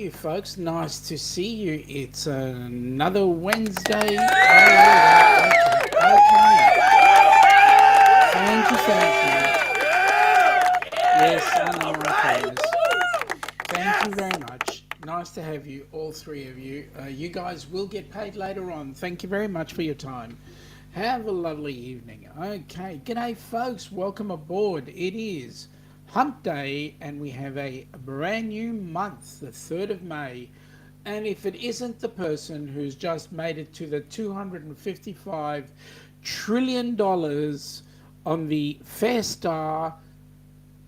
you, folks. Nice to see you. It's another Wednesday. Okay. Thank you. Yes, I know my famous. Thank you very much. Nice to have you, all three of you. You guys will get paid later on. Thank you very much for your time. Have a lovely evening. Okay. G'day, folks. Welcome aboard. It is Hump Day, and we have a brand new month, the 3rd of May. And if it isn't the person who's just made it to the $255 trillion on the Fair Star,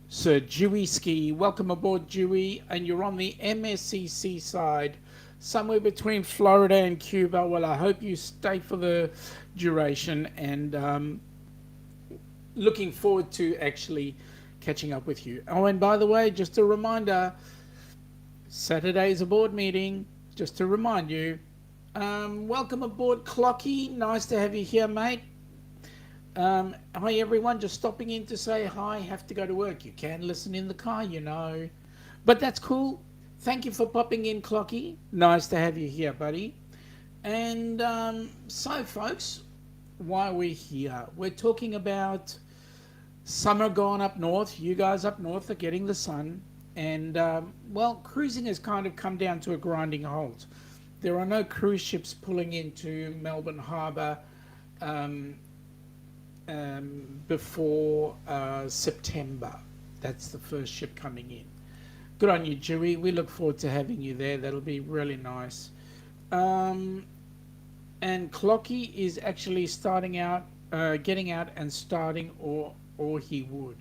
Sir Dewey Ski. Welcome aboard, Dewey. And you're on the MSCC side, somewhere between Florida and Cuba. Well, I hope you stay for the duration, and looking forward to actually catching up with you. Oh, and by the way, just a reminder, Saturday is a board meeting, just to remind you. Welcome aboard, Clocky. Nice to have you here, mate. Hi, everyone. Just stopping in to say hi. Have to go to work. You can listen in the car, you know. But that's cool. Thank you for popping in, Clocky. Nice to have you here, buddy. And so, folks, why we're here, we're talking about summer gone up north. You guys up north are getting the sun. And, well, cruising has kind of come down to a grinding halt. There are no cruise ships pulling into Melbourne Harbour before September. That's the first ship coming in. Good on you, Dewey. We look forward to having you there. That'll be really nice. And Clocky is actually starting out, getting out and starting, or he would.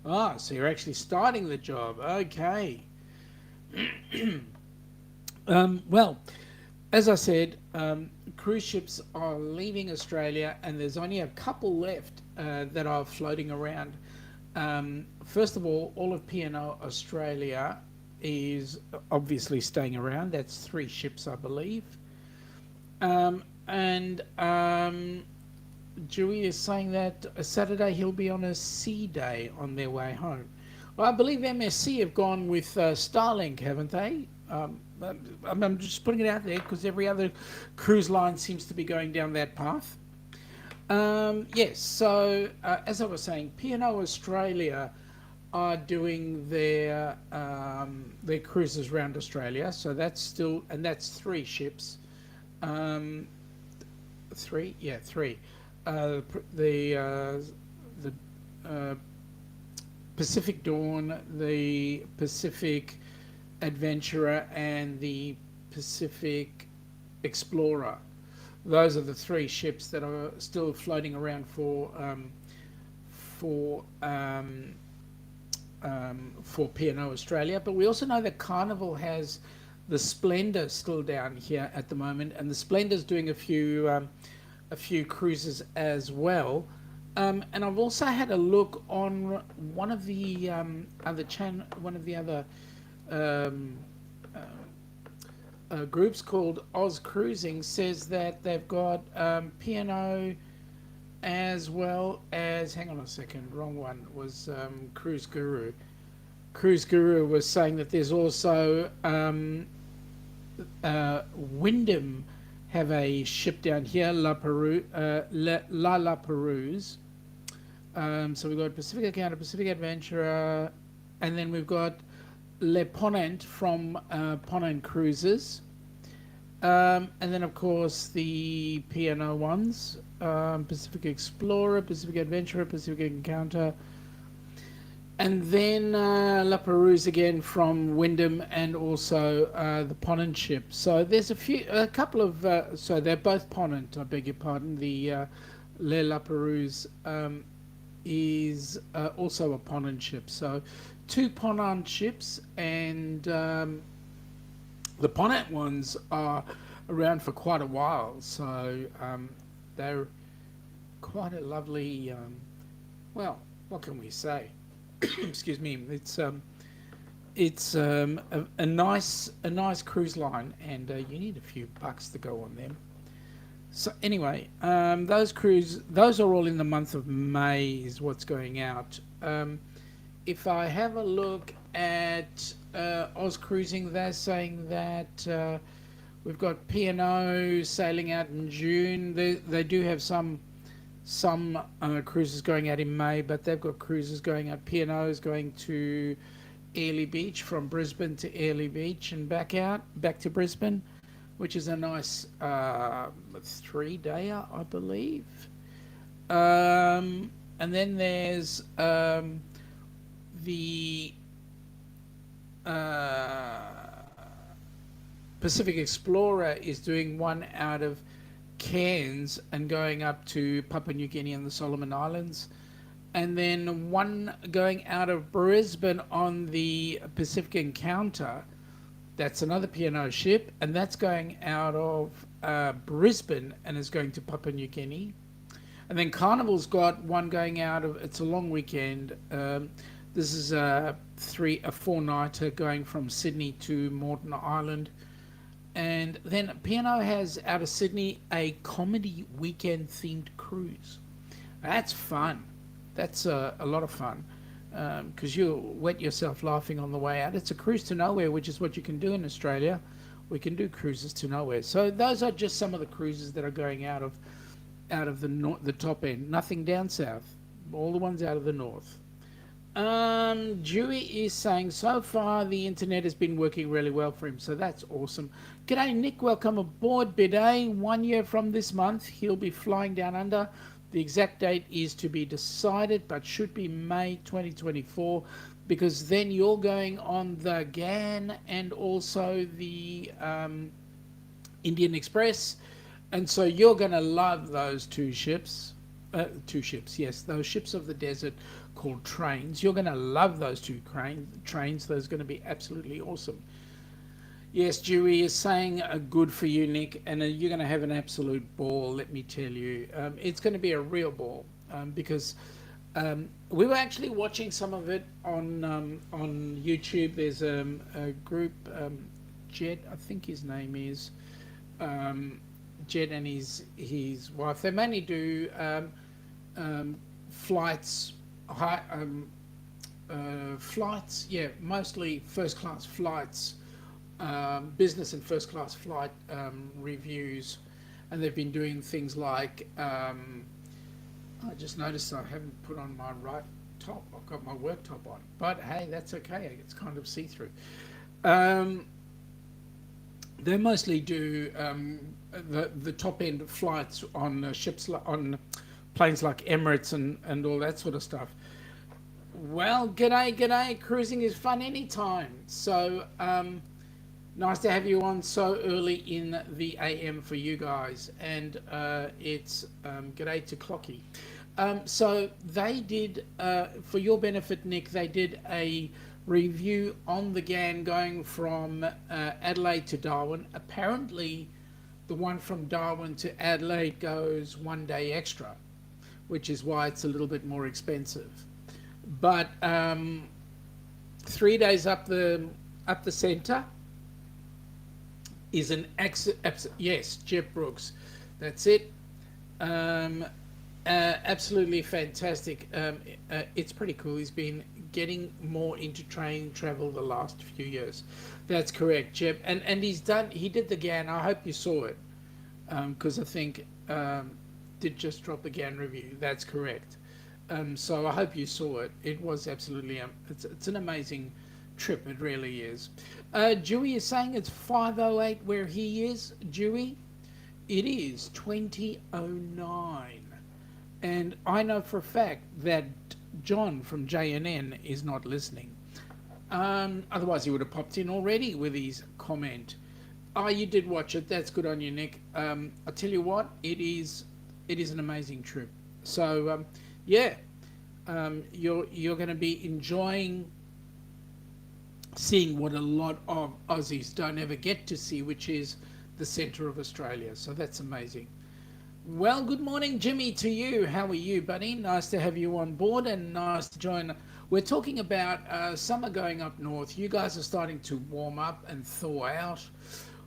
Ah, so you're actually starting the job. Okay. Well, as I said, cruise ships are leaving Australia, and there's only a couple left that are floating around. First of all of P&O Australia is obviously staying around. That's 3 ships, I believe. Dewey is saying that Saturday he'll be on a sea day on their way home. Well, I believe MSC have gone with Starlink, haven't they? I'm just putting it out there because every other cruise line seems to be going down that path. Yes, so as I was saying, P&O Australia are doing their cruises around Australia. So that's still, and that's 3 ships. 3, yeah, 3. The Pacific Dawn, the Pacific Adventurer, and the Pacific Explorer. Those are the 3 ships that are still floating around for P&O Australia. But we also know that Carnival has the Splendor still down here at the moment, and the Splendor's doing a few cruises as well. And I've also had a look on one of the other groups called Oz Cruising, says that they've got P&O as well as, hang on a second, wrong one, was Cruise Guru. Cruise Guru was saying that there's also Wyndham have a ship down here, La Perouse. So we've got Pacific Encounter, Pacific Adventurer, and then we've got Le Ponant from Ponant Cruises. And then, of course, the P&O ones, Pacific Explorer, Pacific Adventurer, Pacific Encounter, and then La Perouse again from Wyndham, and also the Ponant ship. So there's a couple of, so they're both Ponant, I beg your pardon. The La Perouse is also a Ponant ship. So 2 Ponant ships, and the Ponant ones are around for quite a while. So they're quite a lovely, well, what can we say? Excuse me. It's a nice cruise line, and you need a few bucks to go on them. So anyway, those are all in the month of May is what's going out. If I have a look at Oz Cruising, they're saying that we've got P&O sailing out in June. They do have some cruises going out in May, but they've got cruises going out. P&O is going to Airlie Beach, from Brisbane to Airlie Beach and back to Brisbane, which is a nice 3-dayer, I believe. And then there's the Pacific Explorer is doing one out of Cairns and going up to Papua New Guinea and the Solomon Islands, and then one going out of Brisbane on the Pacific Encounter. That's another P&O ship, and that's going out of Brisbane and is going to Papua New Guinea. And then Carnival's got one going out of, it's a long weekend. This is a 4-nighter going from Sydney to Moreton Island. And then P&O has out of Sydney a comedy weekend themed cruise. That's fun. That's a lot of fun, because you'll wet yourself laughing on the way out. It's a cruise to nowhere, which is what you can do in Australia. We can do cruises to nowhere. So those are just some of the cruises that are going out of the top end. Nothing down south. All the ones out of the north. Dewey is saying, so far the internet has been working really well for him, so that's awesome. G'day Nick, welcome aboard Bidet. 1 year from this month, he'll be flying down under. The exact date is to be decided, but should be May 2024, because then you're going on the GAN and also the Indian Express, and so you're going to love those two ships, yes, those ships of the desert called trains. You're going to love those two trains. Those are going to be absolutely awesome. Yes, Dewey is saying good for you, Nick, and you're going to have an absolute ball, let me tell you. It's going to be a real ball, because we were actually watching some of it on YouTube. There's a group, Jed, I think his name is, Jed and his wife. They mainly do flights, mostly first class flights, business and first class flight reviews, and they've been doing things like I just noticed I haven't put on my right top. I've got my work top on, but hey, that's okay. It's kind of see-through. They mostly do the top end flights on ships, on planes like Emirates and all that sort of stuff. Well, g'day. Cruising is fun anytime. So nice to have you on so early in the AM for you guys. And it's g'day to Clocky. So they did, for your benefit, Nick, they did a review on the GAN going from Adelaide to Darwin. Apparently, the one from Darwin to Adelaide goes 1 day extra, which is why it's a little bit more expensive. But 3 days up the centre is an yes, Jeff Brooks, that's it. Absolutely fantastic. It's pretty cool. He's been getting more into train travel the last few years. That's correct, Jeb. And he did the GAN. I hope you saw it, because I think did just drop the GAN review. That's correct. So I hope you saw it. It was absolutely it's an amazing trip. It really is. Dewey is saying it's 5:08 where he is. Dewey, it is 20:09, and I know for a fact that John from JNN is not listening. Otherwise he would have popped in already with his comment. Oh, you did watch it. That's good on you, Nick. I tell you what, it is an amazing trip. So yeah, you're going to be enjoying seeing what a lot of Aussies don't ever get to see, which is the centre of Australia. So that's amazing. Well, good morning, Jimmy, to you. How are you, buddy? Nice to have you on board and nice to join. We're talking about summer going up north. You guys are starting to warm up and thaw out.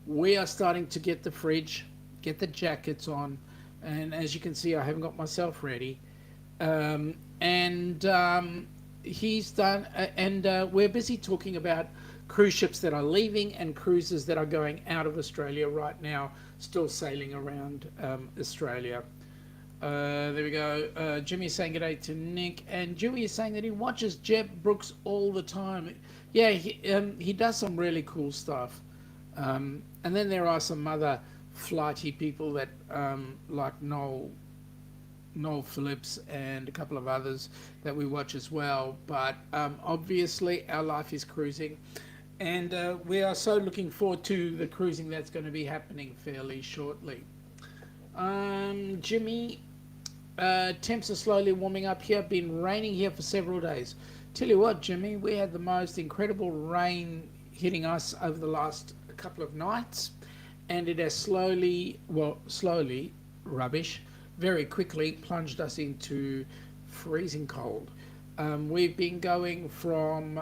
We are starting to get the fridge, get the jackets on. And as you can see, I haven't got myself ready. He's done, and we're busy talking about cruise ships that are leaving and cruises that are going out of Australia right now, still sailing around Australia. There we go. Jimmy is saying good day to Nick, and Dewey is saying that he watches Jeb Brooks all the time. Yeah, he does some really cool stuff. And then there are some other flighty people that like Noel Phillips and a couple of others that we watch as well. But obviously our life is cruising, and we are so looking forward to the cruising that's going to be happening fairly shortly. Jimmy, temps are slowly warming up here. Been raining here for several days. Tell you what, Jimmy, we had the most incredible rain hitting us over the last couple of nights, and it has slowly, rubbish, very quickly plunged us into freezing cold. We've been going from,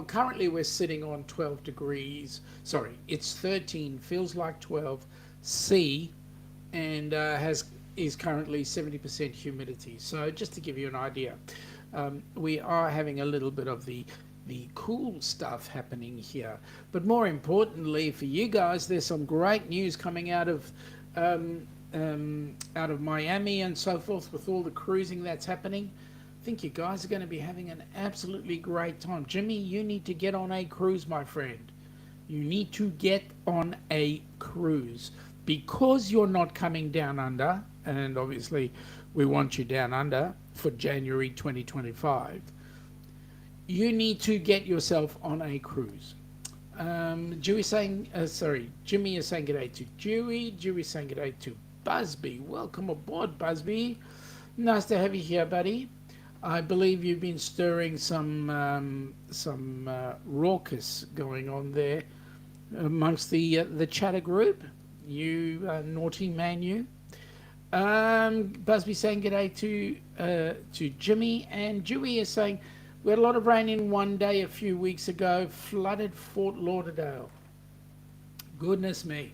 currently we're sitting on 12 degrees, sorry, it's 13, feels like 12 C, and is currently 70% humidity. So just to give you an idea, we are having a little bit of the cool stuff happening here. But more importantly for you guys, there's some great news coming out of Miami and so forth with all the cruising that's happening. I think you guys are going to be having an absolutely great time. Jimmy, you need to get on a cruise, my friend. You need to get on a cruise because you're not coming down under, and obviously we want you down under for January 2025. You need to get yourself on a cruise. Jimmy is saying good day to Dewey. Dewey saying good day to Busby. Welcome aboard, Busby. Nice to have you here, buddy. I believe you've been stirring some raucous going on there amongst the chatter group. You naughty man, you. Busby saying good day to Jimmy, and Dewey is saying we had a lot of rain in one day a few weeks ago, flooded Fort Lauderdale. Goodness me.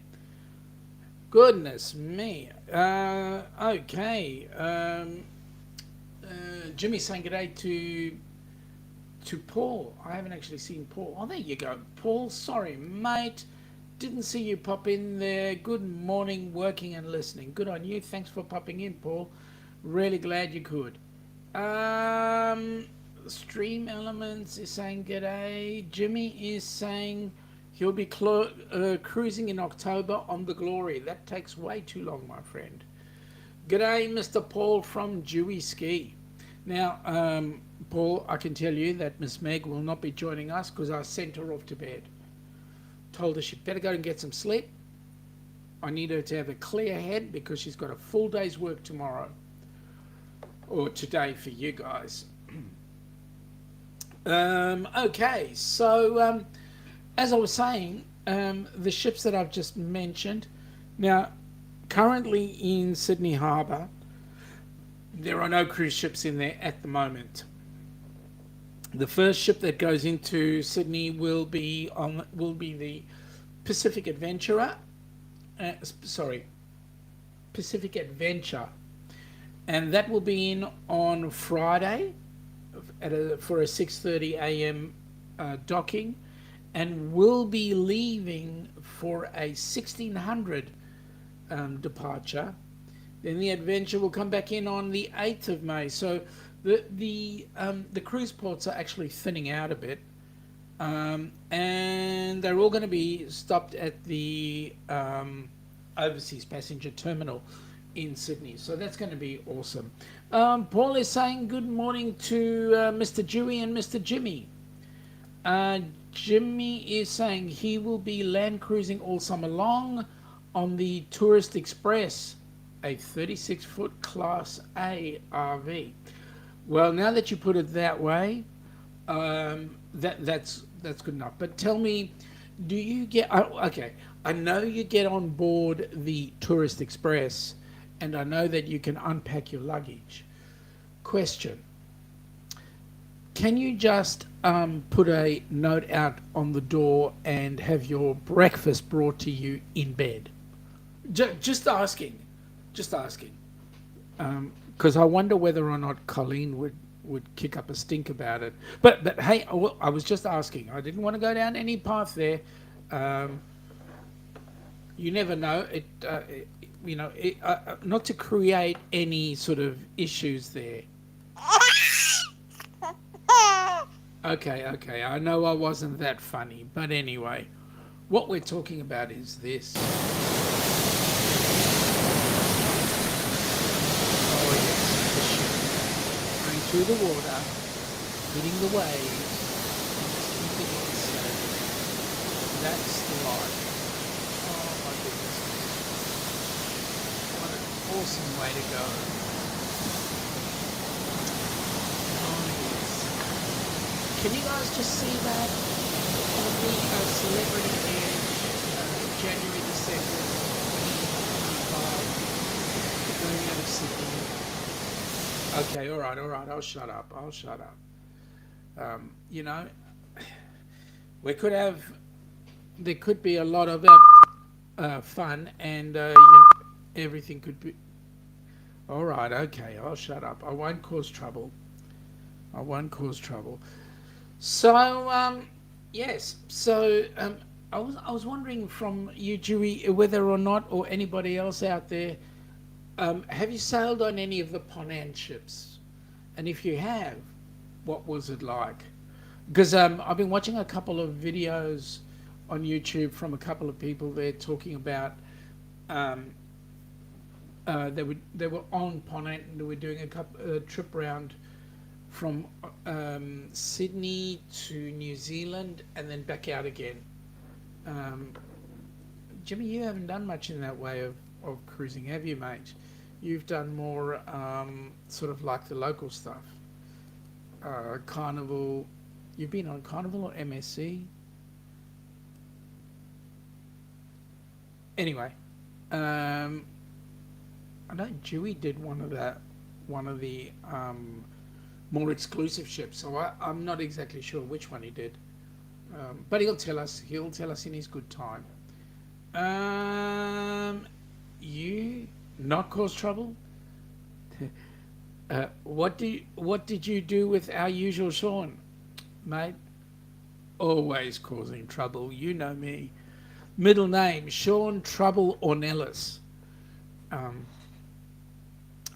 Okay. Jimmy saying good day to Paul. I haven't actually seen Paul. Oh, there you go, Paul. Sorry, mate. Didn't see you pop in there. Good morning, working and listening. Good on you. Thanks for popping in, Paul. Really glad you could. Stream Elements is saying g'day. Jimmy is saying he'll be cruising in October on the Glory. That takes way too long, my friend. G'day, Mr. Paul from Dewey Ski. Now, Paul, I can tell you that Miss Meg will not be joining us because I sent her off to bed. Told her she'd better go and get some sleep. I need her to have a clear head because she's got a full day's work tomorrow. Or today for you guys. Okay, so as I was saying, the ships that I've just mentioned, now currently in Sydney Harbour, there are no cruise ships in there at the moment. The first ship that goes into Sydney will be the Pacific Adventurer. Pacific Adventure, and that will be in on Friday for a 6:30 a.m. Docking, and will be leaving for a 1600 departure. Then the Adventure will come back in on the 8th of May. So the cruise ports are actually thinning out a bit, and they're all going to be stopped at the overseas passenger terminal in Sydney. So that's going to be awesome. Paul is saying good morning to Mr. Dewey and Mr. Jimmy. Jimmy is saying he will be land cruising all summer long on the Tourist Express, a 36-foot Class A RV. Well, now that you put it that way, that's good enough. But tell me, do you get... okay, I know you get on board the Tourist Express, and I know that you can unpack your luggage. Question: can you just put a note out on the door and have your breakfast brought to you in bed? Just asking. Because I wonder whether or not Colleen would kick up a stink about it. But hey, I was just asking. I didn't want to go down any path there. You never know. Not to create any sort of issues there. Okay. I know I wasn't that funny, but anyway, what we're talking about is this. Oh yes, the ship going through the water, hitting the waves, and just keeping it safe. That's the life. Oh my goodness. What an awesome way to go. Can you guys just see that on the Celebrity Edge, January the 2nd, 2025, going out of Sydney? Okay, all right, I'll shut up. There could be a lot of fun, and everything could be. All right, okay, I'll shut up. I won't cause trouble. So, yes. So, I was wondering from you, Dewey, whether or not, or anybody else out there, have you sailed on any of the Ponant ships? And if you have, what was it like? Because I've been watching a couple of videos on YouTube from a couple of people there talking about they were on Ponant and they were doing a trip round from Sydney to New Zealand and then back out again. Jimmy, you haven't done much in that way of cruising, have you, mate? You've done more sort of like the local stuff. Carnival. You've been on Carnival or MSC? Anyway, I know Dewey did one of the more exclusive ships, so I'm not exactly sure which one he did, but he'll tell us in his good time. You not cause trouble? What did you do with our usual Sean, mate? Always causing trouble, you know me. Middle name Sean Trouble Ornelas.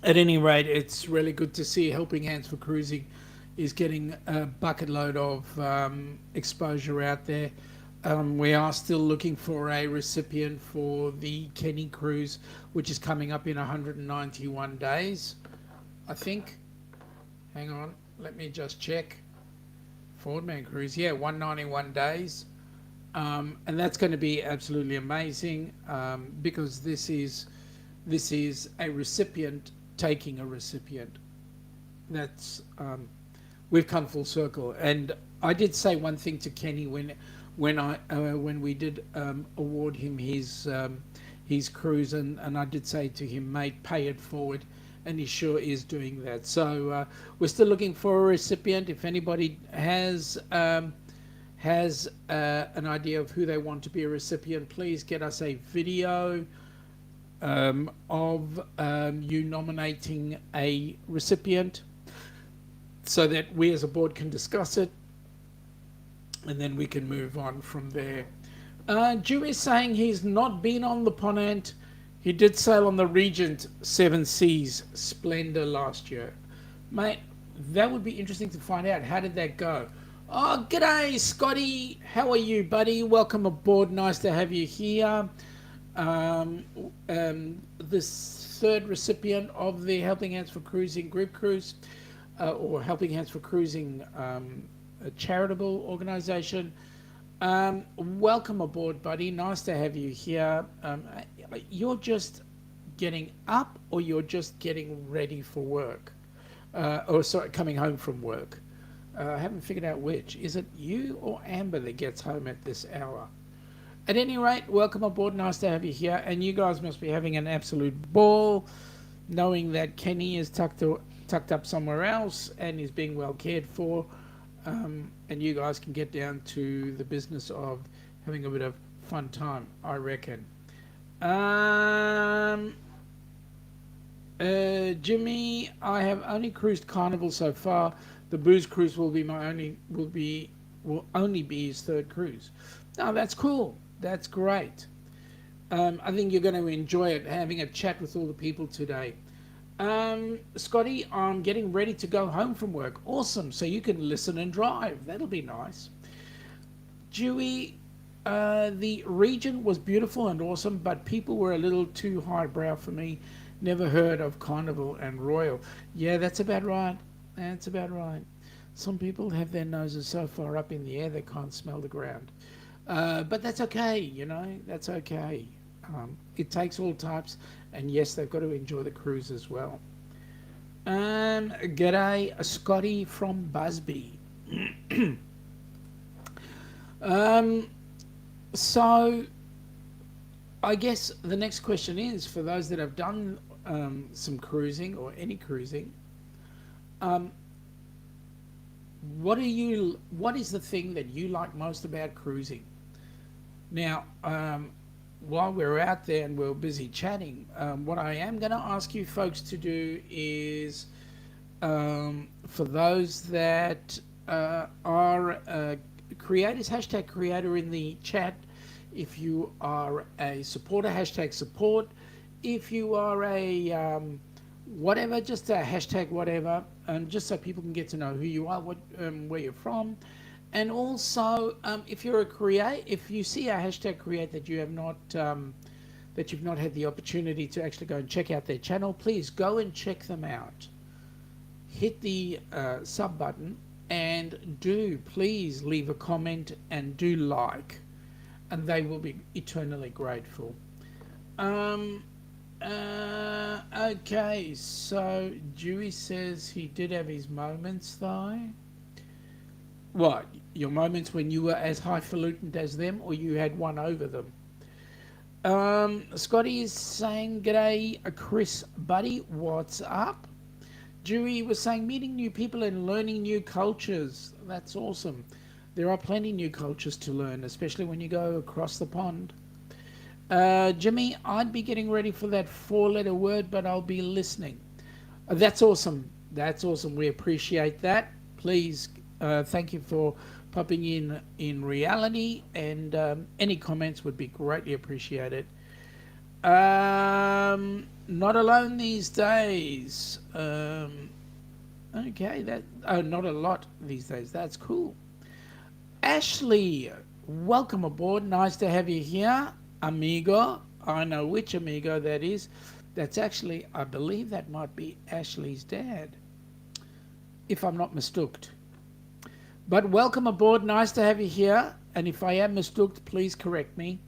At any rate, it's really good to see Helping Hands for Cruising is getting a bucket load of exposure out there. We are still looking for a recipient for the Kenny cruise, which is coming up in 191 days, I think. Hang on, let me just check. Fordman cruise, yeah, 191 days. And that's going to be absolutely amazing because this is a recipient taking a recipient. That's we've come full circle. And I did say one thing to Kenny when we did award him his cruise, and I did say to him, mate, pay it forward, and he sure is doing that. So we're still looking for a recipient. If anybody has an idea of who they want to be a recipient, please get us a video of you nominating a recipient so that we as a board can discuss it, and then we can move on from there. Dewey is saying he's not been on the Ponant. He did sail on the Regent 7 Seas Splendor last year. Mate, that would be interesting to find out. How did that go? Oh, g'day, Scotty. How are you, buddy? Welcome aboard. Nice to have you here. This third recipient of the Helping Hands for Cruising group cruise, or Helping Hands for Cruising a charitable organization. Welcome aboard, buddy. Nice to have you here. You're just getting up, or you're just getting ready for work? Coming home from work. I haven't figured out which. Is it you or Amber that gets home at this hour? At any rate, welcome aboard. Nice to have you here. And you guys must be having an absolute ball, knowing that Kenny is tucked up somewhere else and is being well cared for. And you guys can get down to the business of having a bit of fun time, I reckon. Jimmy, I have only cruised Carnival so far. The booze cruise will only be his third cruise. No, that's cool. That's great. I think you're going to enjoy it, having a chat with all the people today. Scotty, I'm getting ready to go home from work. Awesome. So you can listen and drive. That'll be nice. Dewey, the region was beautiful and awesome, but people were a little too highbrow for me. Never heard of Carnival and Royal. Yeah, that's about right. That's about right. Some people have their noses so far up in the air they can't smell the ground. But that's okay, you know, that's okay. It takes all types, and yes, they've got to enjoy the cruise as well. G'day, Scotty from Busby. So, I guess the next question is, for those that have done some cruising or any cruising, what is the thing that you like most about cruising? Now, while we're out there and we're busy chatting, what I am going to ask you folks to do is, for those that are creators, hashtag creator in the chat. If you are a supporter, hashtag support. If you are a whatever, just a hashtag whatever, just so people can get to know who you are, where you're from. And also, if you see a hashtag create that you've not had the opportunity to actually go and check out their channel, please go and check them out. Hit the sub button and do please leave a comment and do like, and they will be eternally grateful. Okay, so Dewey says he did have his moments though. What, your moments when you were as highfalutin as them, or you had one over them? Scotty is saying, g'day, Chris, buddy, what's up? Dewey was saying, meeting new people and learning new cultures. That's awesome. There are plenty new cultures to learn, especially when you go across the pond. Jimmy, I'd be getting ready for that 4-letter word, but I'll be listening. That's awesome. That's awesome. We appreciate that. Please, thank you for popping in reality, and any comments would be greatly appreciated. Not alone these days. Okay, not a lot these days. That's cool. Ashley, welcome aboard. Nice to have you here, amigo. I know which amigo that is. That's actually, I believe that might be Ashley's dad, if I'm not mistooked. But welcome aboard. Nice to have you here. And if I am mistooked, please correct me.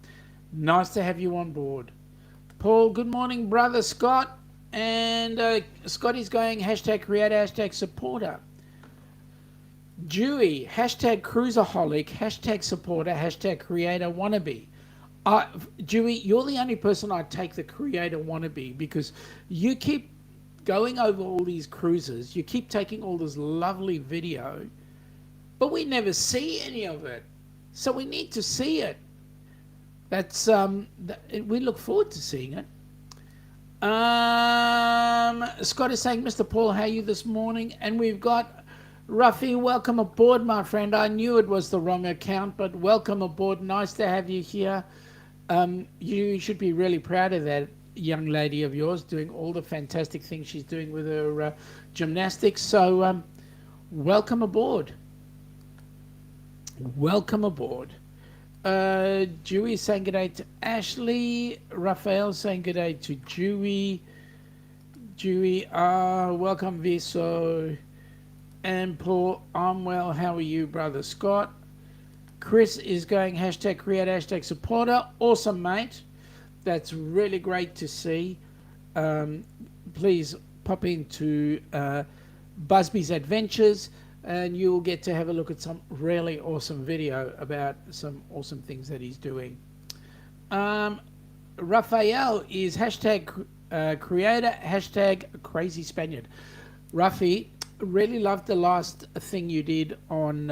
Nice to have you on board. Paul, good morning, brother Scott. And Scotty's going hashtag creator, hashtag supporter. Dewey, hashtag cruiserholic, hashtag supporter, hashtag creator wannabe. Dewey, you're the only person I'd take the creator wannabe, because you keep going over all these cruises, you keep taking all this lovely video, but we never see any of it. So we need to see it. That's we look forward to seeing it. Scott is saying, Mr. Paul, how are you this morning? And we've got Ruffy, welcome aboard, my friend. I knew it was the wrong account, but welcome aboard. Nice to have you here. You should be really proud of that young lady of yours, doing all the fantastic things she's doing with her gymnastics. So welcome aboard. Welcome aboard. Dewey saying good day to Ashley. Raphael saying good day to Dewey. Dewey, welcome Viso. And Paul, I'm well. How are you, brother Scott? Chris is going hashtag create, hashtag supporter. Awesome, mate. That's really great to see. Please pop into Busby's Adventures, and you'll get to have a look at some really awesome video about some awesome things that he's doing. Raphael is hashtag creator, hashtag crazy Spaniard. Rafi, really loved the last thing you did on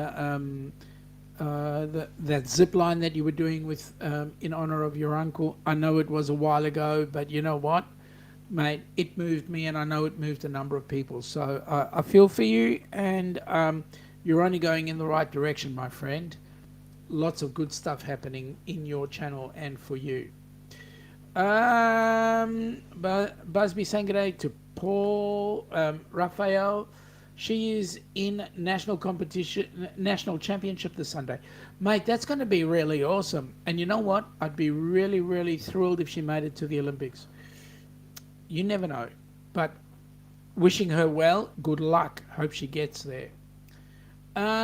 that zip line that you were doing with in honor of your uncle. I know it was a while ago, but you know what? mate, it moved me, and I know it moved a number of people. So I feel for you, and you're only going in the right direction, my friend. Lots of good stuff happening in your channel and for you. Busby saying good day to Paul. Raphael, she is in national competition, national championship this Sunday. Mate, that's going to be really awesome. And you know what? I'd be really, really thrilled if she made it to the Olympics. You never know. But wishing her well, good luck. Hope she gets there.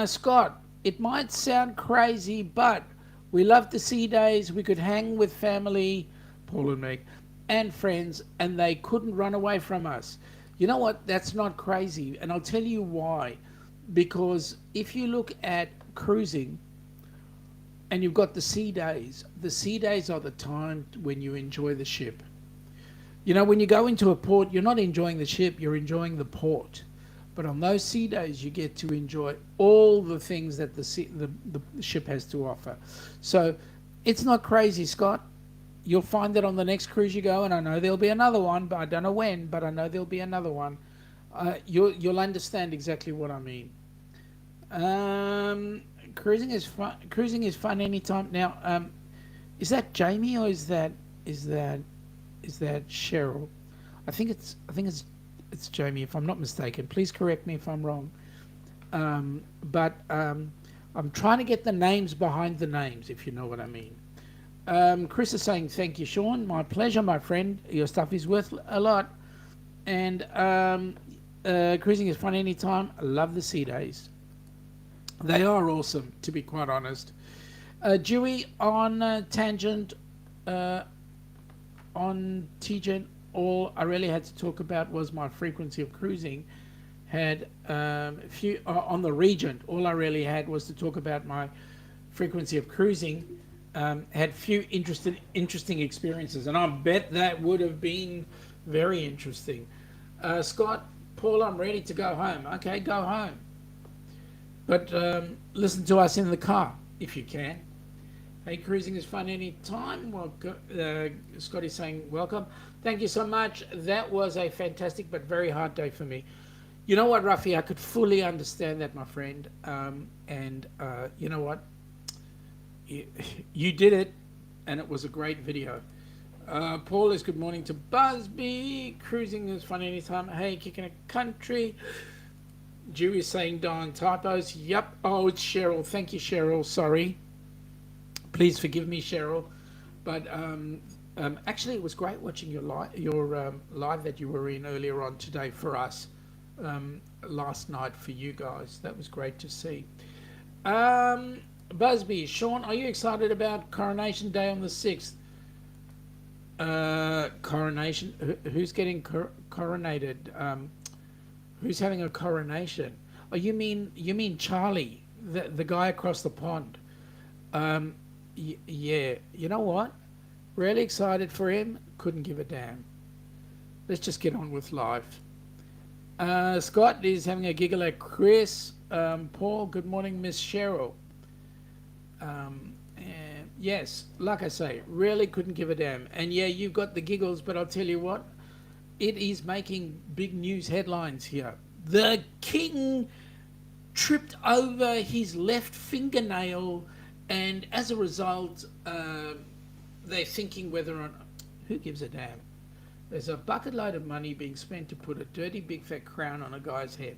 Scott, it might sound crazy, but we love the sea days. We could hang with family, Paul and Meg, and friends, and they couldn't run away from us. You know what? That's not crazy. And I'll tell you why. Because if you look at cruising and you've got the sea days are the time when you enjoy the ship. You know, when you go into a port, you're not enjoying the ship, you're enjoying the port. But on those sea days, you get to enjoy all the things that the ship has to offer. So it's not crazy, Scott. You'll find that on the next cruise you go, and I know there'll be another one, but I don't know when, but I know there'll be another one. You'll understand exactly what I mean. Cruising is fun. Cruising is fun anytime. Now, is that Jamie or is that Cheryl? I think it's Jamie, if I'm not mistaken. Please correct me if I'm wrong. But I'm trying to get the names behind the names, if you know what I mean. Chris is saying, thank you, Sean. My pleasure, my friend. Your stuff is worth a lot. And cruising is fun anytime. I love the sea days. They are awesome, to be quite honest. Dewey, on tangent, on TGen, all I really had to talk about was my frequency of cruising. Had few on the Regent. All I really had was to talk about my frequency of cruising. Had few interesting experiences, and I bet that would have been very interesting. Scott, Paul, I'm ready to go home. Okay, go home. But listen to us in the car if you can. Hey, cruising is fun anytime. Well, Scotty's saying welcome. Thank you so much. That was a fantastic but very hard day for me. You know what, Rafi? I could fully understand that, my friend. And you know what? You did it, and it was a great video. Paul is good morning to Busby. Cruising is fun anytime. Hey, kicking a country. Dewey is saying darn typos. Yep. Oh, it's Cheryl. Thank you, Cheryl. Sorry. Please forgive me, Cheryl. But actually, it was great watching your live that you were in earlier on today for us. Last night for you guys. That was great to see. Busby, Sean, are you excited about Coronation Day on the 6th? Coronation? Who's getting coronated? Who's having a coronation? Oh, you mean Charlie, the guy across the pond? Yeah. You know what? Really excited for him. Couldn't give a damn. Let's just get on with life. Scott is having a giggle at Chris. Paul, good morning, Miss Cheryl. And yes, like I say, really couldn't give a damn. And yeah, you've got the giggles, but I'll tell you what, it is making big news headlines here. The king tripped over his left fingernail, and as a result, they're thinking whether or not, who gives a damn? There's a bucket load of money being spent to put a dirty big fat crown on a guy's head.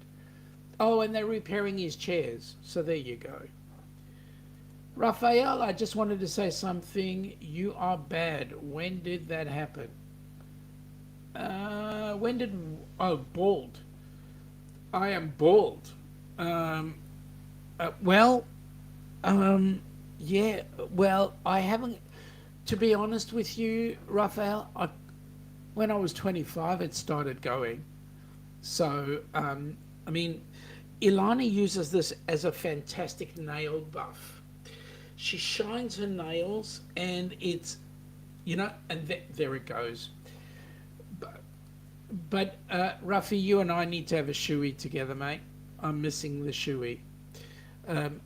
Oh, and they're repairing his chairs. So there you go. Raphael, I just wanted to say something. You are bad. When did that happen? Bald. I am bald. Yeah, well, I haven't, to be honest with you, Raphael, when I was 25, it started going. So, I mean, Ilana uses this as a fantastic nail buff. She shines her nails, and it's, and there it goes. But Ruffy, you and I need to have a shoey together, mate. I'm missing the shoey. In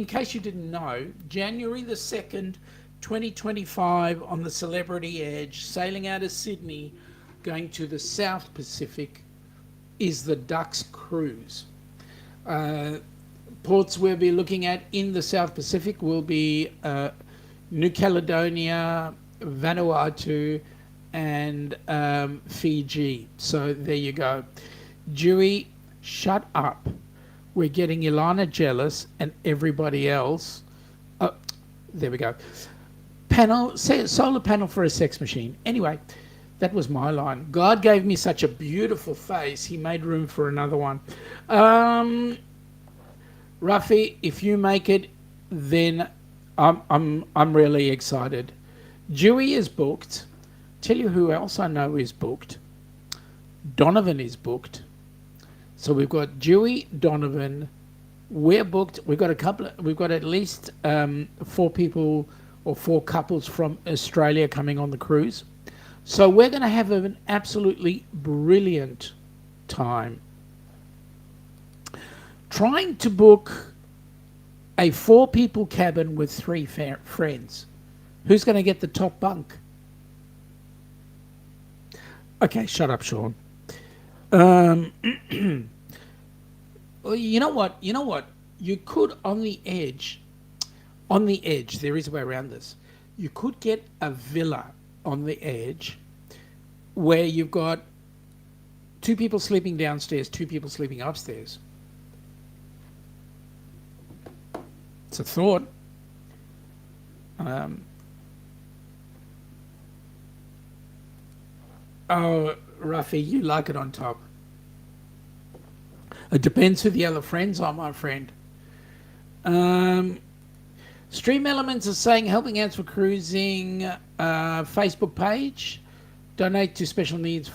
case you didn't know, January the 2nd, 2025 on the Celebrity Edge, sailing out of Sydney, going to the South Pacific, is the Ducks cruise. Ports we'll be looking at in the South Pacific will be New Caledonia, Vanuatu, and Fiji. So there you go. Dewey, shut up. We're getting Ilana jealous and everybody else. Oh, there we go. Solar panel for a sex machine. Anyway, that was my line. God gave me such a beautiful face. He made room for another one. Ruffy, if you make it, then I'm really excited. Dewey is booked. Tell you who else I know is booked. Donovan is booked. So we've got Dewey, Donovan. We're booked. We've got at least 4 people or 4 couples from Australia coming on the cruise. So we're going to have an absolutely brilliant time. Trying to book a 4-people cabin with 3 friends. Who's going to get the top bunk? Okay, shut up, Sean. Well, you know what? You could on the edge, there is a way around this. You could get a villa on the edge where you've got 2 people sleeping downstairs, 2 people sleeping upstairs. It's a thought. Oh, Ruffy, you like it on top. It depends who the other friends are, my friend. Stream Elements is saying helping hands for cruising. Facebook page. Donate to special needs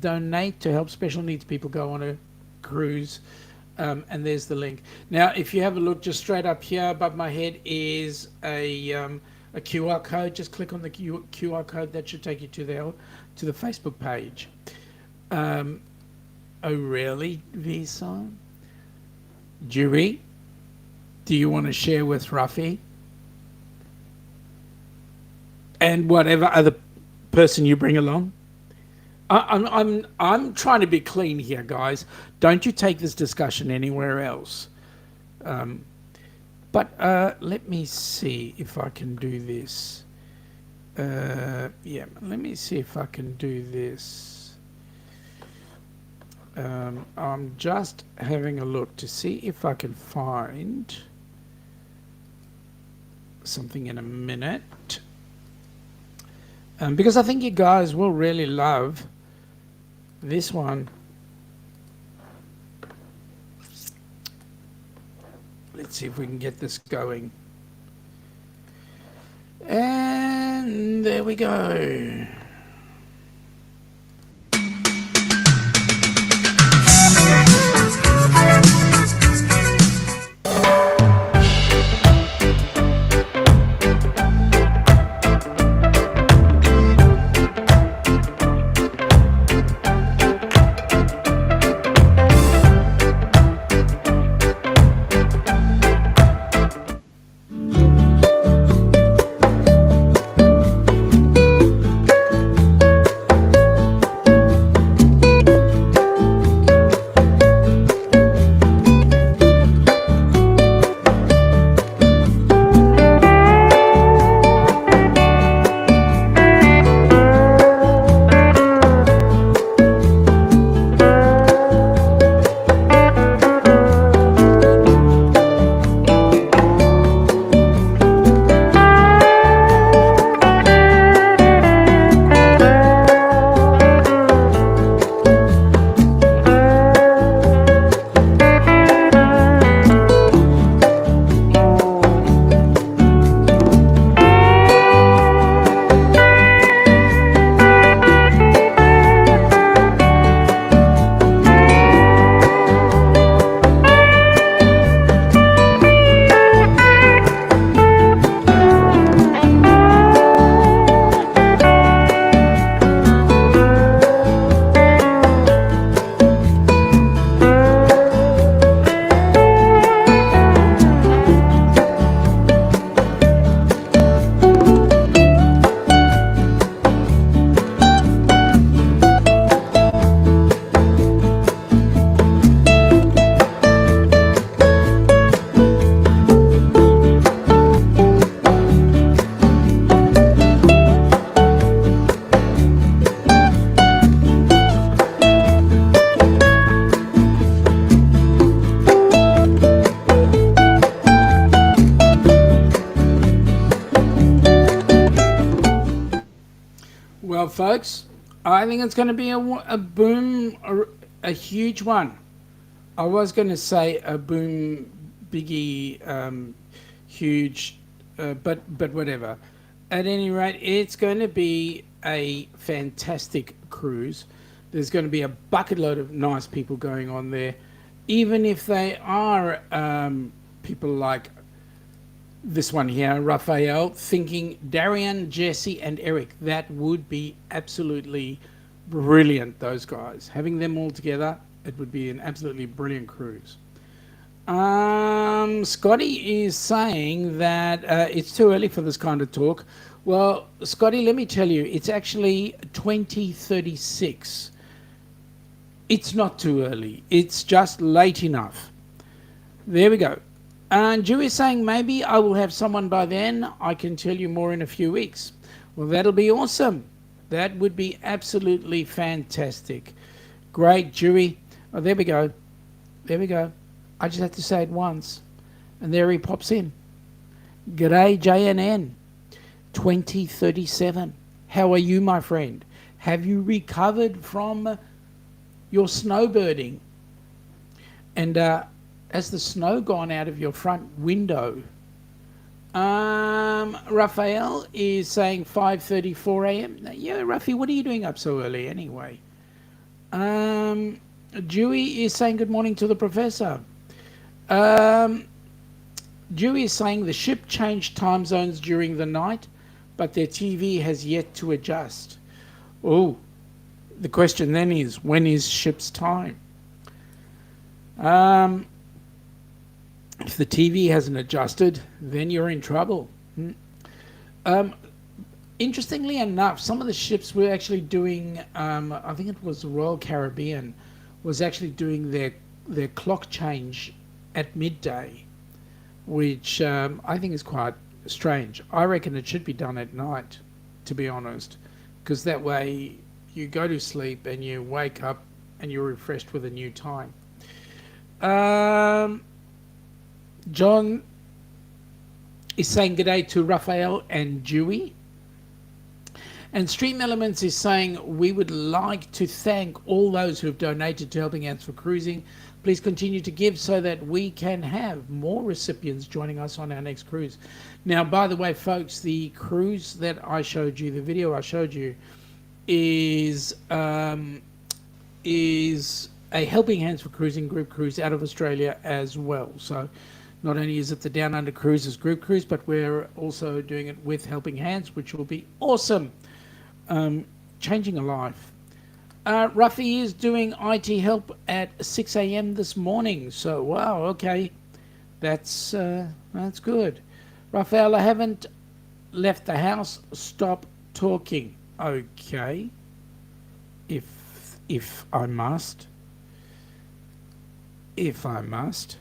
donate to help special needs people go on a cruise. And there's the link. Now, if you have a look, just straight up here above my head is a QR code. Just click on the QR code. That should take you to the Facebook page. Oh, really, Visa? Dewey, do you want to share with Ruffy? And whatever other person you bring along? I'm trying to be clean here, guys. Don't you take this discussion anywhere else. But let me see if I can do this. Yeah, let me see if I can do this. I'm just having a look to see if I can find something in a minute. Because I think you guys will really love this one. Let's see if we can get this going. And there we go. folks, I think it's going to be a boom, a huge one. I was going to say a boom, biggie, huge, but whatever. At any rate, it's going to be a fantastic cruise. There's going to be a bucket load of nice people going on there, even if they are people like this one here, Raphael, thinking Darian, Jesse, and Eric. That would be absolutely brilliant, those guys. Having them all together, it would be an absolutely brilliant cruise. Scotty is saying that it's too early for this kind of talk. Well, Scotty, let me tell you, it's actually 2036. It's not too early. It's just late enough. There we go. And Drew is saying, maybe I will have someone by then. I can tell you more in a few weeks. Well, that'll be awesome. That would be absolutely fantastic. Great, Dewey. Oh, there we go. There we go. I just had to say it once. And there he pops in. G'day, JNN. 2037. How are you, my friend? Have you recovered from your snowbirding? And has the snow gone out of your front window? Raphael is saying 5:34 a.m. Yeah, Rafi, what are you doing up so early anyway? Dewey is saying good morning to the professor. Dewey is saying the ship changed time zones during the night, but their TV has yet to adjust. Oh, the question then is, when is ship's time? If the TV hasn't adjusted, then you're in trouble. Interestingly enough, some of the ships were actually doing, I think it was the Royal Caribbean, was actually doing their clock change at midday, which I think is quite strange. I reckon it should be done at night, to be honest, because that way you go to sleep and you wake up and you're refreshed with a new time. John is saying good day to Raphael and Dewey. And Stream Elements is saying, we would like to thank all those who have donated to Helping Hands for Cruising. Please continue to give so that we can have more recipients joining us on our next cruise. Now, by the way, folks, the cruise that I showed you, the video I showed you, is a Helping Hands for Cruising group cruise out of Australia as well. So not only is it the Down Under Cruises group cruise, but we're also doing it with Helping Hands, which will be awesome. Changing a life. Ruffy is doing IT help at 6 a.m. this morning. So, wow, okay. That's good. Raphael, I haven't left the house. Stop talking. Okay. If I must. If I must.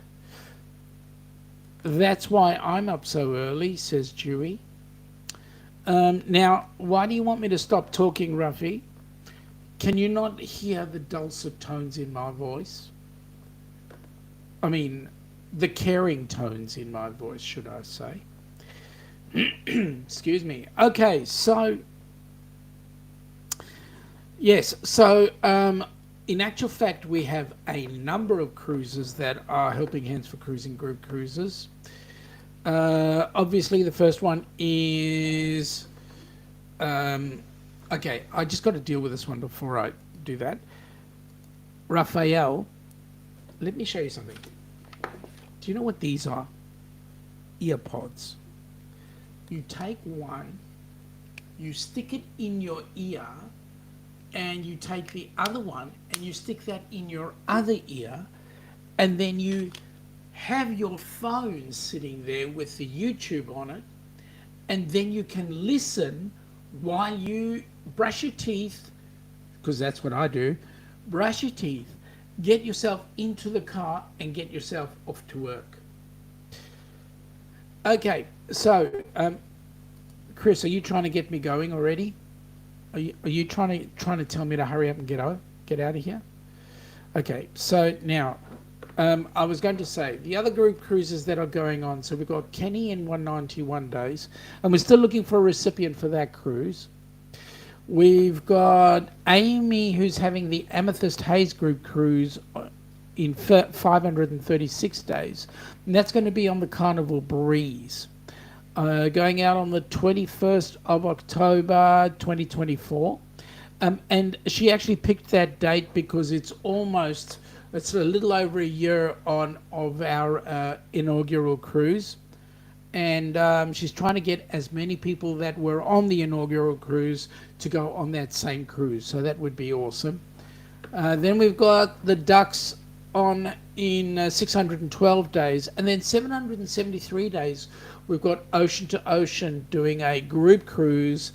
That's why I'm up so early, says Dewey. Now, why do you want me to stop talking, Ruffy? Can you not hear the dulcet tones in my voice? I mean, the caring tones in my voice, should I say. Excuse me. Okay, so... Yes, so in actual fact, we have a number of cruises that are Helping Hands for Cruising group cruises. Obviously, the first one is... okay, I just got to deal with this one before I do that. Raphael, let me show you something. Do you know what these are? Earpods. You take one, you stick it in your ear, and you take the other one and you stick that in your other ear, and then you have your phone sitting there with the YouTube on it, and then you can listen while you brush your teeth, because that's what I do. Brush your teeth, get yourself into the car, and get yourself off to work. Okay, so Chris, are you trying to get me going already? Are you trying to tell me to hurry up and get out of here? Okay, so now I was going to say the other group cruises that are going on. So we've got Kenny in 191 days, and we're still looking for a recipient for that cruise. We've got Amy, who's having the Amethyst Haze Group cruise in 536 days. And that's going to be on the Carnival Breeze. Going out on the 21st of October 2024. And she actually picked that date because it's a little over a year on of our inaugural cruise. And she's trying to get as many people that were on the inaugural cruise to go on that same cruise. So that would be awesome. Then we've got the Ducks on in 612 days. And then 773 days, we've got Ocean to Ocean doing a group cruise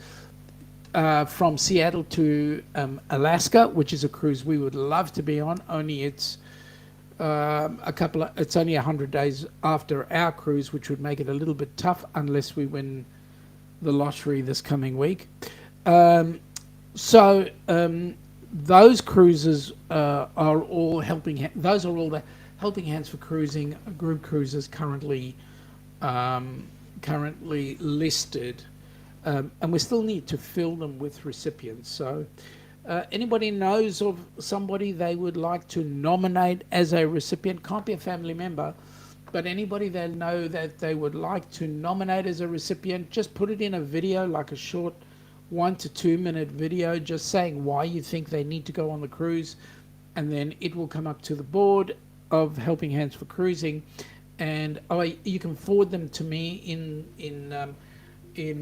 from Seattle to Alaska, which is a cruise we would love to be on. Only it's it's only 100 days after our cruise, which would make it a little bit tough unless we win the lottery this coming week. Those cruises are all helping. Those are all the helping hands for cruising group cruises currently listed, and we still need to fill them with recipients. So. Anybody knows of somebody they would like to nominate as a recipient? Can't be a family member, but anybody they know that they would like to nominate as a recipient, just put it in a video, like a short 1 to 2 minute video, just saying why you think they need to go on the cruise, and then it will come up to the board of Helping Hands for Cruising, and you can forward them to me in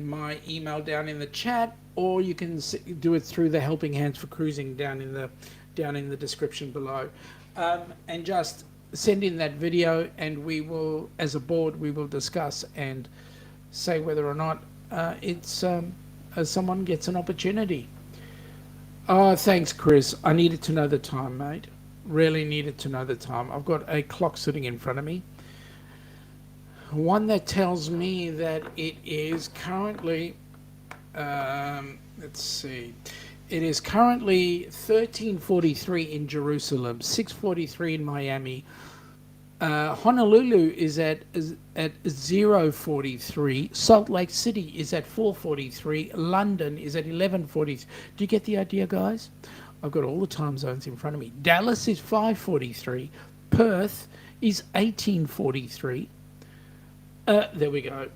my email down in the chat, or you can do it through the Helping Hands for Cruising down in the description below, and just send in that video, and we will, as a board, we will discuss and say whether or not someone gets an opportunity. Oh, thanks, Chris. I needed to know the time, mate. Really needed to know the time. I've got a clock sitting in front of me. One that tells me that it is currently, let's see, it is currently 13:43 in Jerusalem, 6:43 in Miami. Honolulu is at 0:43. Salt Lake City is at 4:43. London is at 11:43. Do you get the idea, guys? I've got all the time zones in front of me. Dallas is 5:43. Perth is 18:43. There we go.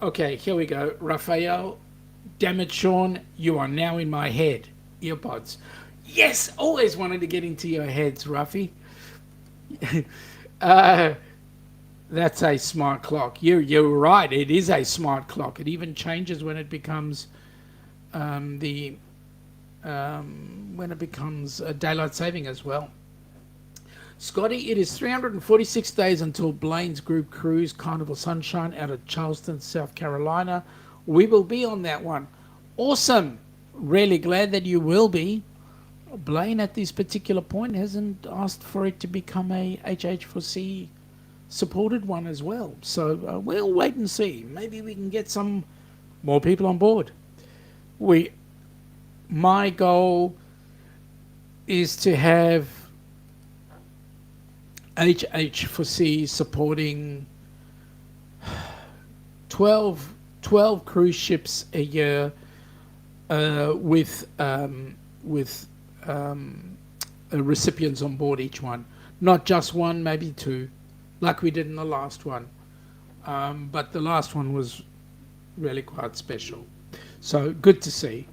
Okay, here we go. Raphael, damn it, Sean, you are now in my head. Earpods. Yes, always wanted to get into your heads, Ruffy. That's a smart clock. You're right. It is a smart clock. It even changes when it becomes daylight saving as well. Scotty, it is 346 days until Blaine's group cruise, Carnival Sunshine, out of Charleston, South Carolina. We will be on that one. Awesome. Really glad that you will be. Blaine, at this particular point, hasn't asked for it to become a HH4C supported one as well. So we'll wait and see. Maybe we can get some more people on board. My goal is to have HH4C supporting 12 cruise ships a year with recipients on board each one. Not just one, maybe two, like we did in the last one. But the last one was really quite special. So good to see.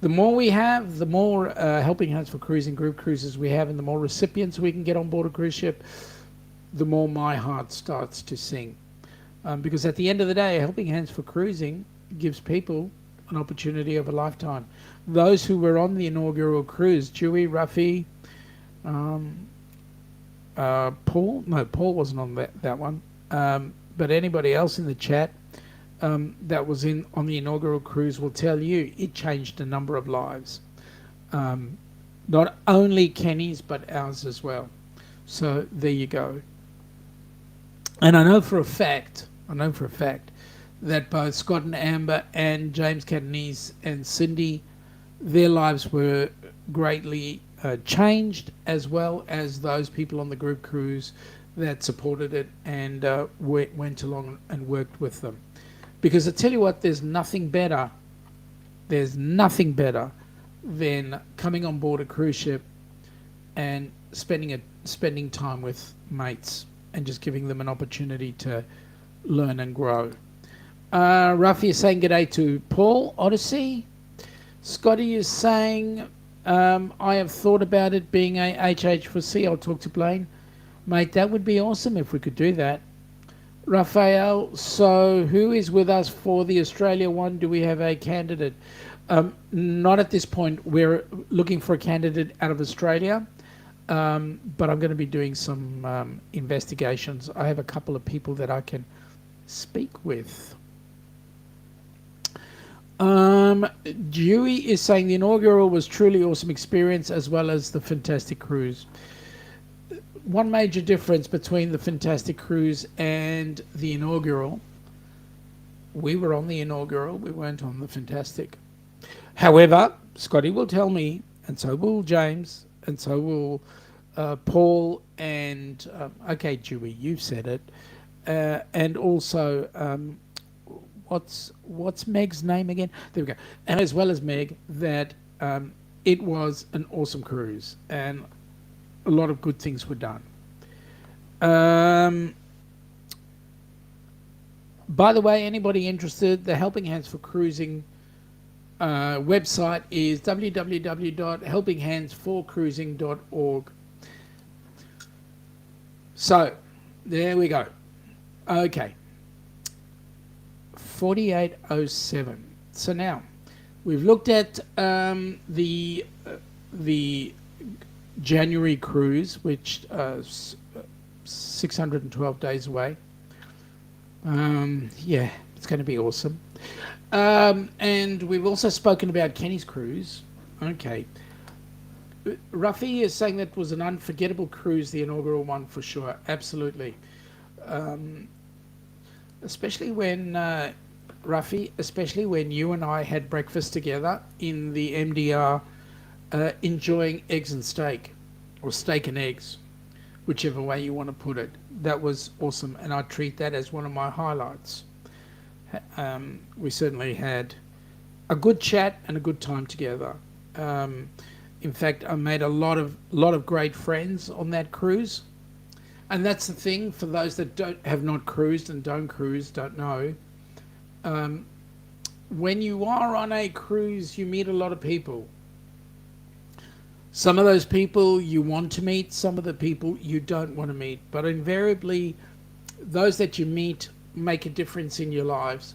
The more we have, the more Helping Hands for Cruising group cruises we have, and the more recipients we can get on board a cruise ship, the more my heart starts to sing. Because at the end of the day, Helping Hands for Cruising gives people an opportunity of a lifetime. Those who were on the inaugural cruise, Dewey, Ruffy, Paul wasn't on that one, but anybody else in the chat that was on the inaugural cruise will tell you it changed a number of lives. Not only Kenny's, but ours as well. So there you go. And I know for a fact that both Scott and Amber and James Catanese and Cindy, their lives were greatly changed, as well as those people on the group cruise that supported it and went along and worked with them. Because I tell you what, there's nothing better there's nothing better than coming on board a cruise ship and spending time with mates and just giving them an opportunity to learn and grow. Rafi is saying g'day to Paul Odyssey. Scotty is saying I have thought about it being a HH for C. I'll talk to Blaine. Mate, that would be awesome if we could do that. Raphael, so who is with us for the Australia one? Do we have a candidate? Not at this point. We're looking for a candidate out of Australia, but I'm going to be doing some investigations. I have a couple of people that I can speak with. Dewey is saying the inaugural was truly awesome experience as well as the fantastic cruise. One major difference between the fantastic cruise and the inaugural, we were on the inaugural, we weren't on the fantastic. However, Scotty will tell me, and so will James, and so will Paul, and okay, Dewey, you've said it, and also what's Meg's name again? There we go. And as well as Meg, that it was an awesome cruise and a lot of good things were done. By the way, anybody interested, the Helping Hands for Cruising website is www.helpinghandsforcruising.org. So, there we go. Okay. 4807. So now, we've looked at the January cruise, which 612 days away. Yeah, it's going to be awesome. And we've also spoken about Kenny's cruise. Okay. Ruffy is saying that was an unforgettable cruise, the inaugural one for sure. Absolutely. Especially when, Ruffy, especially when you and I had breakfast together in the MDR, enjoying eggs and steak, or steak and eggs, whichever way you want to put it. That was awesome, and I treat that as one of my highlights. We certainly had a good chat and a good time together. In fact, I made a lot of great friends on that cruise, and that's the thing for those that have not cruised and don't know. When you are on a cruise, you meet a lot of people. Some of those people you want to meet, some of the people you don't want to meet. But invariably, those that you meet make a difference in your lives,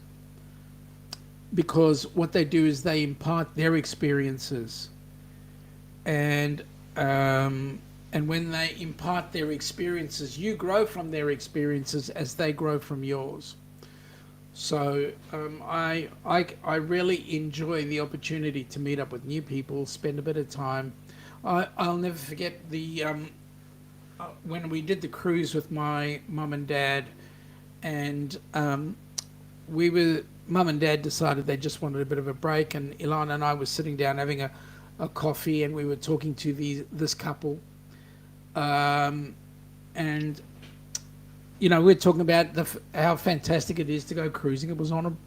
because what they do is they impart their experiences. And when they impart their experiences, you grow from their experiences as they grow from yours. So I really enjoy the opportunity to meet up with new people, spend a bit of time. I'll never forget the when we did the cruise with my mum and dad, and mum and dad decided they just wanted a bit of a break, and Ilana and I were sitting down having a coffee, and we were talking to this couple, and you know, we're talking about how fantastic it is to go cruising. It was on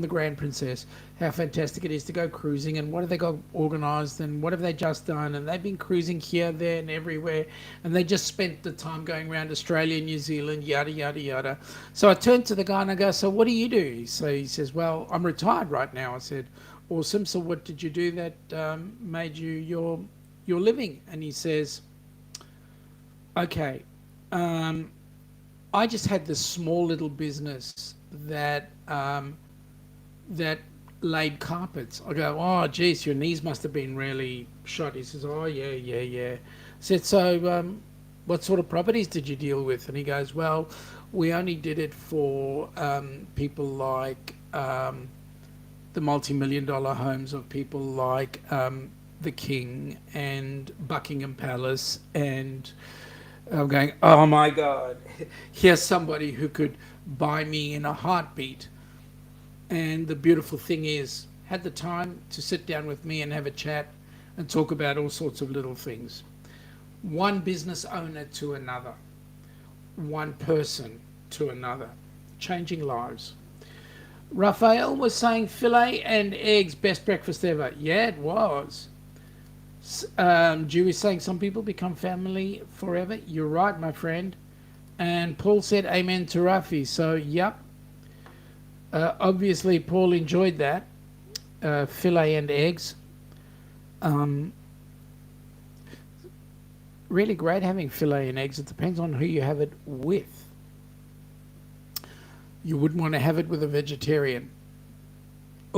the Grand Princess. How fantastic it is to go cruising, and what have they got organised, and what have they just done, and they've been cruising here, there, and everywhere, and they just spent the time going around Australia, New Zealand, yada yada yada. So I turned to the guy and I go, "So what do you do?" So he says, "Well, I'm retired right now." I said, "Awesome. So what did you do that made you your living?" And he says, "Okay, I just had this small little business that laid carpets." I go, "Oh, geez, your knees must have been really shot." He says, "Oh, yeah. I said, "So what sort of properties did you deal with?" And he goes, "Well, we only did it for people like the multi-million-dollar homes of people like the King and Buckingham Palace." And I'm going, "Oh my God, here's somebody who could buy me in a heartbeat." And the beautiful thing is, had the time to sit down with me and have a chat and talk about all sorts of little things. One business owner to another, one person to another, changing lives. Raphael was saying filet and eggs, best breakfast ever. Yeah, it was. Dewey saying some people become family forever. You're right, my friend. And Paul said amen to Rafi. So, yep. Obviously, Paul enjoyed that. Filet and eggs. Really great having filet and eggs. It depends on who you have it with. You wouldn't want to have it with a vegetarian.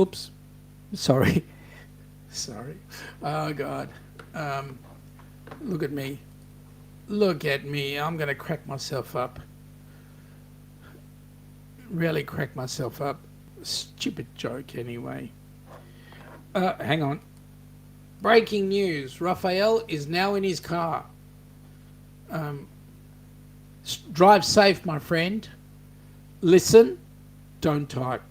Oops. Sorry. Sorry. Oh, God. Look at me. Look at me. I'm going to crack myself up. Really crack myself up. Stupid joke, anyway. Hang on. Breaking news. Raphael is now in his car. Drive safe, my friend. Listen. Don't type.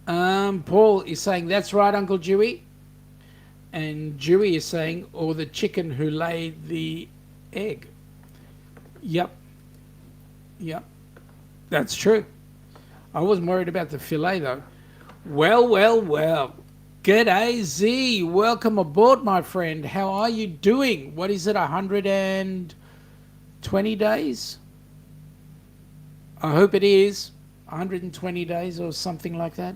Paul is saying, that's right, Uncle Dewey. And Dewey is saying, or the chicken who laid the egg. Yep. Yep. That's true. I wasn't worried about the fillet, though. Well. G'day, Z. Welcome aboard, my friend. How are you doing? What is it, 120 days? I hope it is 120 days or something like that.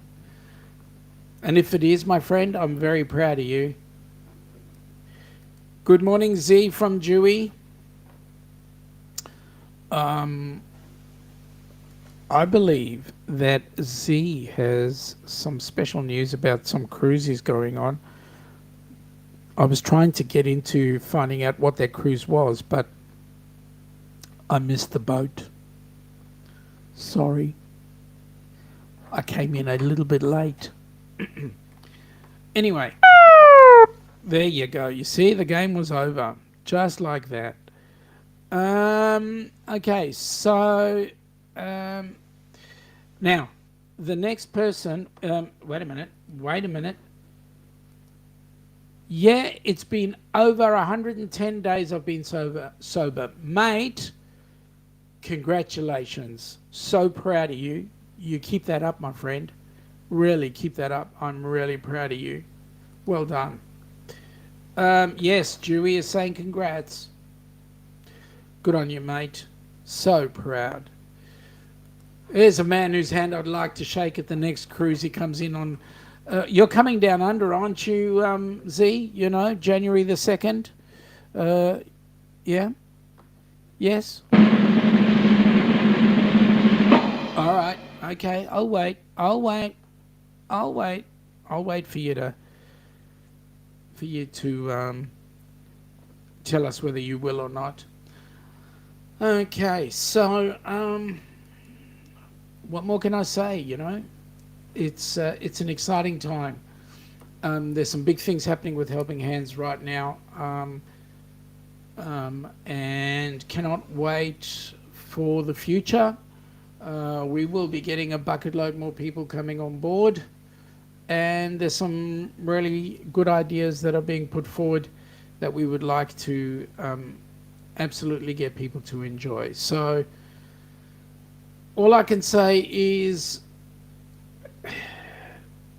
And if it is, my friend, I'm very proud of you. Good morning, Z from Dewey. I believe that Z has some special news about some cruises going on. I was trying to get into finding out what that cruise was, but I missed the boat. Sorry. I came in a little bit late. Anyway, there you go. You see, the game was over. Just like that. Okay, so now the next person, wait a minute. Yeah, it's been over 110 days I've been sober. Mate, congratulations. So proud of you. You keep that up, my friend. Really keep that up. I'm really proud of you. Well done. Yes, Dewey is saying congrats. Good on you, mate. So proud. There's a man whose hand I'd like to shake at the next cruise he comes in on. You're coming down under, aren't you, Z? You know, January the 2nd? Yeah? Yes? All right. Okay. I'll wait for you to tell us whether you will or not. Okay. So, what more can I say? You know, it's an exciting time. There's some big things happening with Helping Hands right now, and cannot wait for the future. We will be getting a bucket load more people coming on board, and there's some really good ideas that are being put forward that we would like to absolutely get people to enjoy. So all I can say is,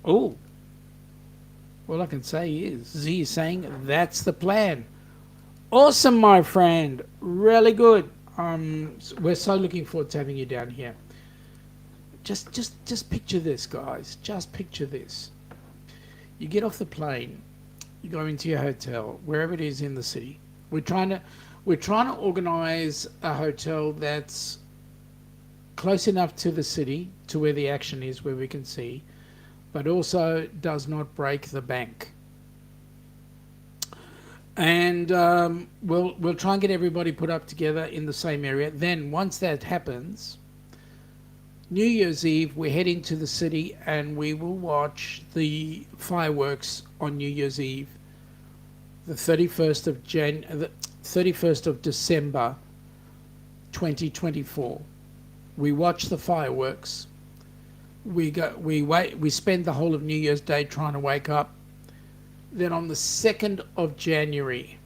Z is saying that's the plan. Awesome, my friend. Really good. We're so looking forward to having you down here. Just picture this, guys. Just picture this. You get off the plane, you go into your hotel, wherever it is in the city. We're trying to organise a hotel that's close enough to the city, to where the action is, where we can see, but also does not break the bank. And we'll try and get everybody put up together in the same area. Then once that happens, New Year's Eve, we're heading to the city and we will watch the fireworks on New Year's Eve, the 31st of December 2024. We watch the fireworks. We spend the whole of New Year's Day trying to wake up. Then on the 2nd of January,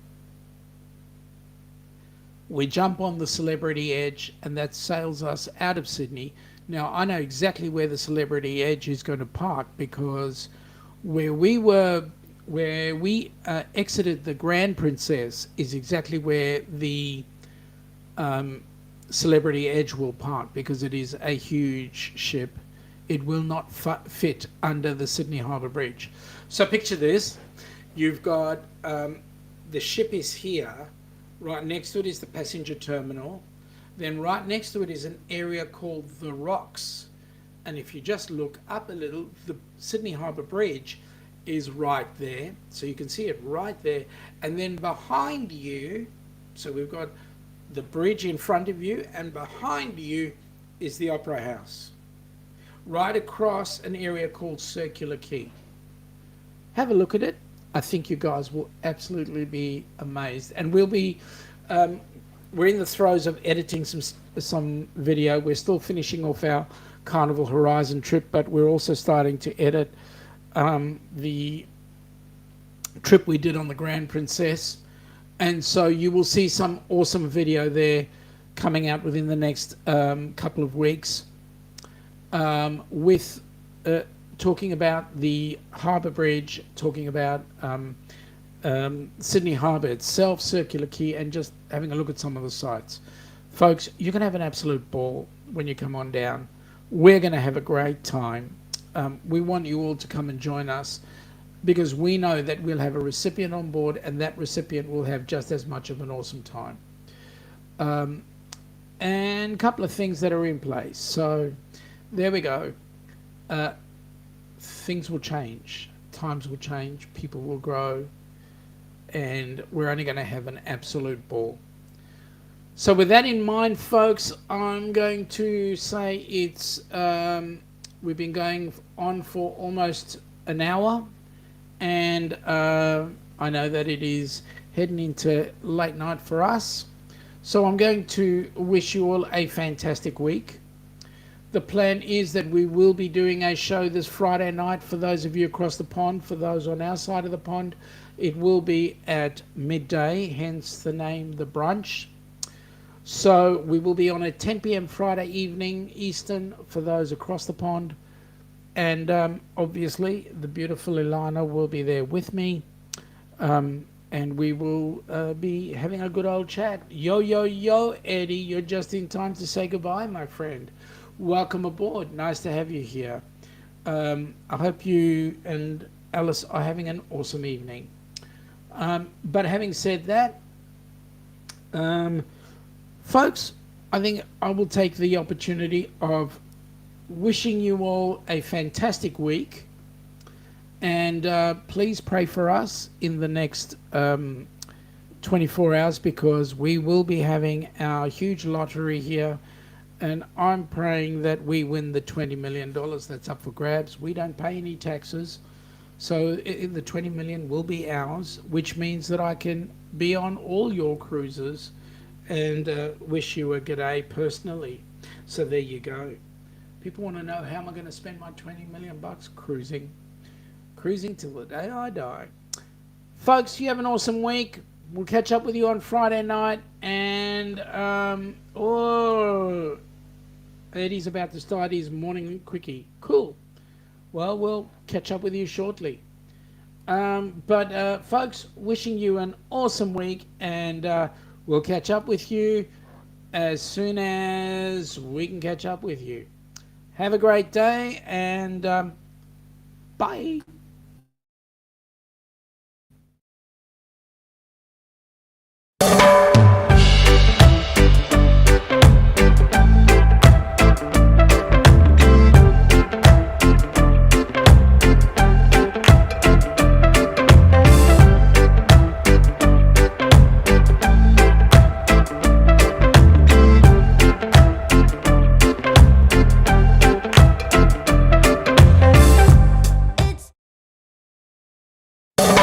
we jump on the Celebrity Edge, and that sails us out of Sydney, Now, I know exactly where the Celebrity Edge is going to park, because where we exited the Grand Princess is exactly where the Celebrity Edge will park, because it is a huge ship. It will not fit under the Sydney Harbour Bridge. So picture this. You've got the ship is here. Right next to it is the passenger terminal. Then right next to it is an area called the Rocks. And if you just look up a little, the Sydney Harbour Bridge is right there. So you can see it right there. And then behind you, so we've got the bridge in front of you, and behind you is the Opera House. Right across an area called Circular Quay. Have a look at it. I think you guys will absolutely be amazed. And we'll be, we're in the throes of editing some video. We're still finishing off our Carnival Horizon trip, but we're also starting to edit the trip we did on the Grand Princess. And so you will see some awesome video there coming out within the next couple of weeks, with talking about the Harbour Bridge, talking about Sydney Harbour itself, Circular Quay, and just having a look at some of the sites. Folks, you're going to have an absolute ball when you come on down. We're going to have a great time. We want you all to come and join us, because we know that we'll have a recipient on board, and that recipient will have just as much of an awesome time. And a couple of things that are in place. So there we go. Things will change. Times will change. People will grow. And we're only going to have an absolute ball. So with that in mind, folks, I'm going to say it's we've been going on for almost an hour, and I know that it is heading into late night for us. So I'm going to wish you all a fantastic week. The plan is that we will be doing a show this Friday night for those of you across the pond. For those on our side of the pond, it will be at midday, hence the name The Brunch. So we will be on at 10 p.m. Friday evening Eastern for those across the pond. And obviously the beautiful Ilana will be there with me. And we will be having a good old chat. Yo, yo, yo, Eddie, you're just in time to say goodbye, my friend. Welcome aboard. Nice to have you here. I hope you and Alice are having an awesome evening. But having said that, folks, I think I will take the opportunity of wishing you all a fantastic week. And please pray for us in the next 24 hours, because we will be having our huge lottery here. And I'm praying that we win the $20 million that's up for grabs. We don't pay any taxes. So the 20 million will be ours, which means that I can be on all your cruises and wish you a good day personally. So there you go. People want to know, how am I going to spend my 20 million bucks? Cruising till the day I die. Folks, you have an awesome week. We'll catch up with you on Friday night. And Eddie's about to start his morning quickie. Cool. Well, we'll catch up with you shortly. But folks, wishing you an awesome week, and we'll catch up with you as soon as we can catch up with you. Have a great day, and bye.